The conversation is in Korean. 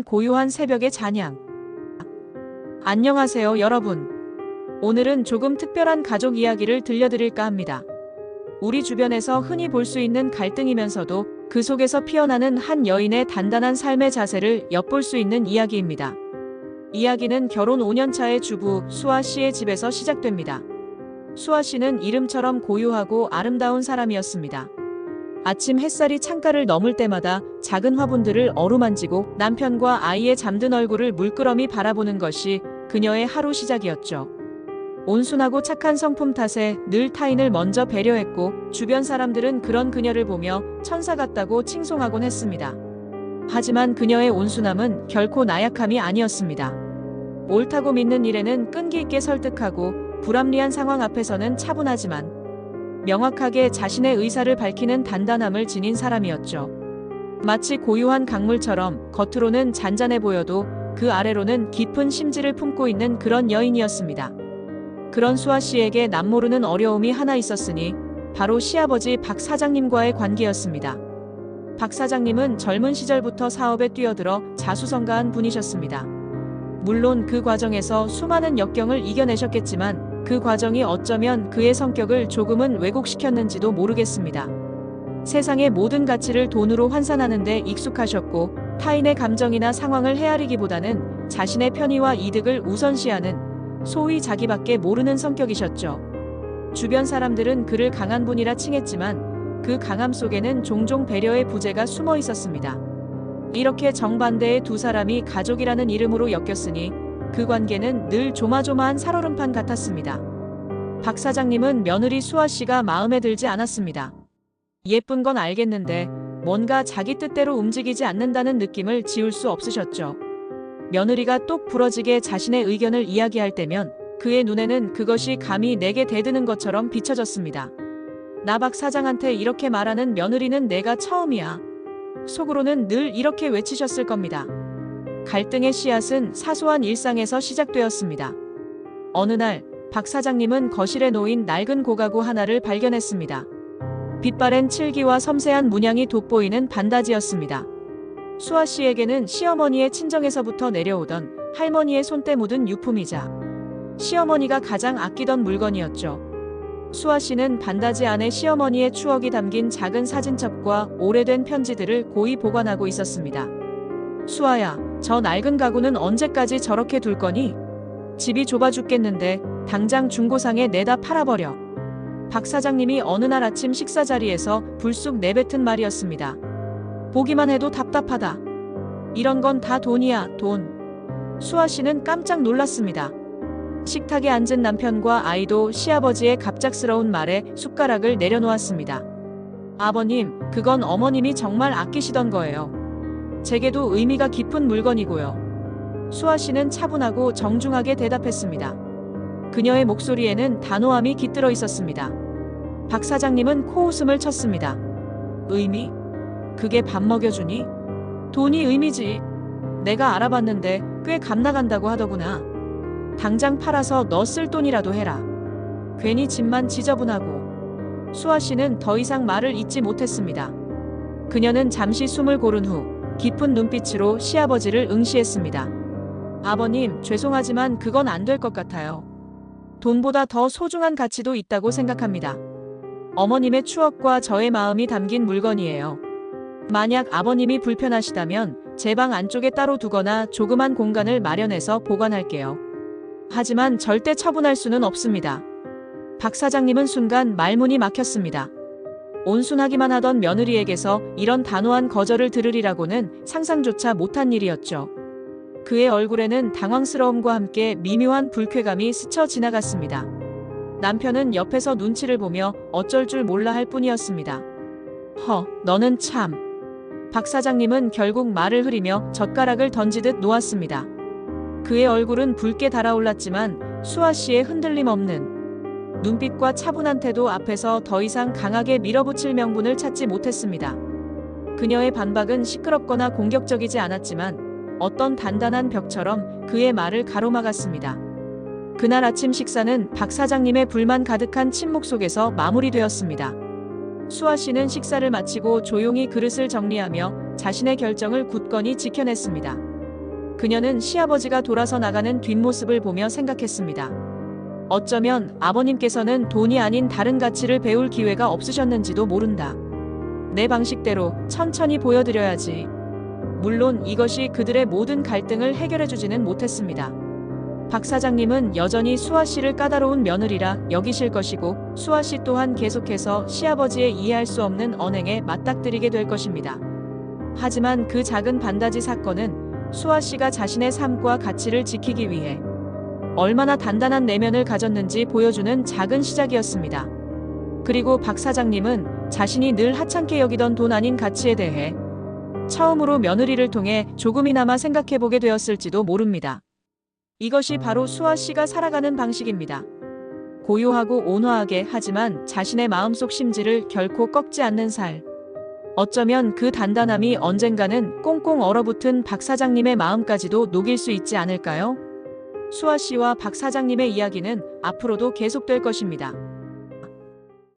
고요한 새벽의 잔향. 안녕하세요, 여러분. 오늘은 조금 특별한 가족 이야기를 들려드릴까 합니다. 우리 주변에서 흔히 볼 수 있는 갈등이면서도 그 속에서 피어나는 한 여인의 단단한 삶의 자세를 엿볼 수 있는 이야기입니다. 이야기는 결혼 5년 차의 주부 수아 씨의 집에서 시작됩니다. 수아 씨는 이름처럼 고요하고 아름다운 사람이었습니다. 아침 햇살이 창가를 넘을 때마다 작은 화분들을 어루만지고 남편과 아이의 잠든 얼굴을 물끄러미 바라보는 것이 그녀의 하루 시작이었죠. 온순하고 착한 성품 탓에 늘 타인을 먼저 배려했고 주변 사람들은 그런 그녀를 보며 천사 같다고 칭송하곤 했습니다. 하지만 그녀의 온순함은 결코 나약함이 아니었습니다. 옳다고 믿는 일에는 끈기 있게 설득하고 불합리한 상황 앞에서는 차분하지만 명확하게 자신의 의사를 밝히는 단단함을 지닌 사람이었죠. 마치 고요한 강물처럼 겉으로는 잔잔해 보여도 그 아래로는 깊은 심지를 품고 있는 그런 여인이었습니다. 그런 수아 씨에게 남모르는 어려움이 하나 있었으니 바로 시아버지 박 사장님과의 관계였습니다. 박 사장님은 젊은 시절부터 사업에 뛰어들어 자수성가한 분이셨습니다. 물론 그 과정에서 수많은 역경을 이겨내셨겠지만 그 과정이 어쩌면 그의 성격을 조금은 왜곡시켰는지도 모르겠습니다. 세상의 모든 가치를 돈으로 환산하는 데 익숙하셨고 타인의 감정이나 상황을 헤아리기보다는 자신의 편의와 이득을 우선시하는 소위 자기밖에 모르는 성격이셨죠. 주변 사람들은 그를 강한 분이라 칭했지만 그 강함 속에는 종종 배려의 부재가 숨어 있었습니다. 이렇게 정반대의 두 사람이 가족이라는 이름으로 엮였으니 그 관계는 늘 조마조마한 살얼음판 같았습니다. 박 사장님은 며느리 수아 씨가 마음에 들지 않았습니다. 예쁜 건 알겠는데 뭔가 자기 뜻대로 움직이지 않는다는 느낌을 지울 수 없으셨죠. 며느리가 똑 부러지게 자신의 의견을 이야기할 때면 그의 눈에는 그것이 감히 내게 대드는 것처럼 비춰졌습니다. 나 박 사장한테 이렇게 말하는 며느리는 내가 처음이야. 속으로는 늘 이렇게 외치셨을 겁니다. 갈등의 씨앗은 사소한 일상에서 시작되었습니다. 어느 날 박 사장님은 거실에 놓인 낡은 고가구 하나를 발견했습니다. 빛바랜 칠기와 섬세한 문양이 돋보이는 반다지였습니다. 수아 씨에게는 시어머니의 친정에서부터 내려오던 할머니의 손때 묻은 유품이자 시어머니가 가장 아끼던 물건이었죠. 수아 씨는 반다지 안에 시어머니의 추억이 담긴 작은 사진첩과 오래된 편지들을 고이 보관하고 있었습니다. 수아야, 저 낡은 가구는 언제까지 저렇게 둘 거니? 집이 좁아 죽겠는데 당장 중고상에 내다 팔아버려. 박 사장님이 어느 날 아침 식사 자리에서 불쑥 내뱉은 말이었습니다. 보기만 해도 답답하다. 이런 건 다 돈이야, 돈. 수아 씨는 깜짝 놀랐습니다. 식탁에 앉은 남편과 아이도 시아버지의 갑작스러운 말에 숟가락을 내려놓았습니다. 아버님, 그건 어머님이 정말 아끼시던 거예요. 제게도 의미가 깊은 물건이고요. 수아 씨는 차분하고 정중하게 대답했습니다. 그녀의 목소리에는 단호함이 깃들어 있었습니다. 박 사장님은 코웃음을 쳤습니다. 의미? 그게 밥 먹여주니? 돈이 의미지. 내가 알아봤는데 꽤 값나간다고 하더구나. 당장 팔아서 너 쓸 돈이라도 해라. 괜히 집만 지저분하고. 수아 씨는 더 이상 말을 잇지 못했습니다. 그녀는 잠시 숨을 고른 후 깊은 눈빛으로 시아버지를 응시했습니다. 아버님, 죄송하지만 그건 안 될 것 같아요. 돈보다 더 소중한 가치도 있다고 생각합니다. 어머님의 추억과 저의 마음이 담긴 물건이에요. 만약 아버님이 불편하시다면 제 방 안쪽에 따로 두거나 조그만 공간을 마련해서 보관할게요. 하지만 절대 처분할 수는 없습니다. 박 사장님은 순간 말문이 막혔습니다. 온순하기만 하던 며느리에게서 이런 단호한 거절을 들으리라고는 상상조차 못한 일이었죠. 그의 얼굴에는 당황스러움과 함께 미묘한 불쾌감이 스쳐 지나갔습니다. 남편은 옆에서 눈치를 보며 어쩔 줄 몰라 할 뿐이었습니다. 너는 참. 박 사장님은 결국 말을 흐리며 젓가락을 던지듯 놓았습니다. 그의 얼굴은 붉게 달아올랐지만 수아 씨의 흔들림 없는 눈빛과 차분한 태도 앞에서 더 이상 강하게 밀어붙일 명분을 찾지 못했습니다. 그녀의 반박은 시끄럽거나 공격적이지 않았지만 어떤 단단한 벽처럼 그의 말을 가로막았습니다. 그날 아침 식사는 박 사장님의 불만 가득한 침묵 속에서 마무리되었습니다. 수아 씨는 식사를 마치고 조용히 그릇을 정리하며 자신의 결정을 굳건히 지켜냈습니다. 그녀는 시아버지가 돌아서 나가는 뒷모습을 보며 생각했습니다. 어쩌면 아버님께서는 돈이 아닌 다른 가치를 배울 기회가 없으셨는지도 모른다. 내 방식대로 천천히 보여드려야지. 물론 이것이 그들의 모든 갈등을 해결해주지는 못했습니다. 박 사장님은 여전히 수아 씨를 까다로운 며느리라 여기실 것이고 수아 씨 또한 계속해서 시아버지의 이해할 수 없는 언행에 맞닥뜨리게 될 것입니다. 하지만 그 작은 반다지 사건은 수아 씨가 자신의 삶과 가치를 지키기 위해 얼마나 단단한 내면을 가졌는지 보여주는 작은 시작이었습니다. 그리고 박 사장님은 자신이 늘 하찮게 여기던 돈 아닌 가치에 대해 처음으로 며느리를 통해 조금이나마 생각해보게 되었을지도 모릅니다. 이것이 바로 수아 씨가 살아가는 방식입니다. 고요하고 온화하게 하지만 자신의 마음속 심지를 결코 꺾지 않는 살. 어쩌면 그 단단함이 언젠가는 꽁꽁 얼어붙은 박 사장님의 마음까지도 녹일 수 있지 않을까요? 수아 씨와 박 사장님의 이야기는 앞으로도 계속될 것입니다.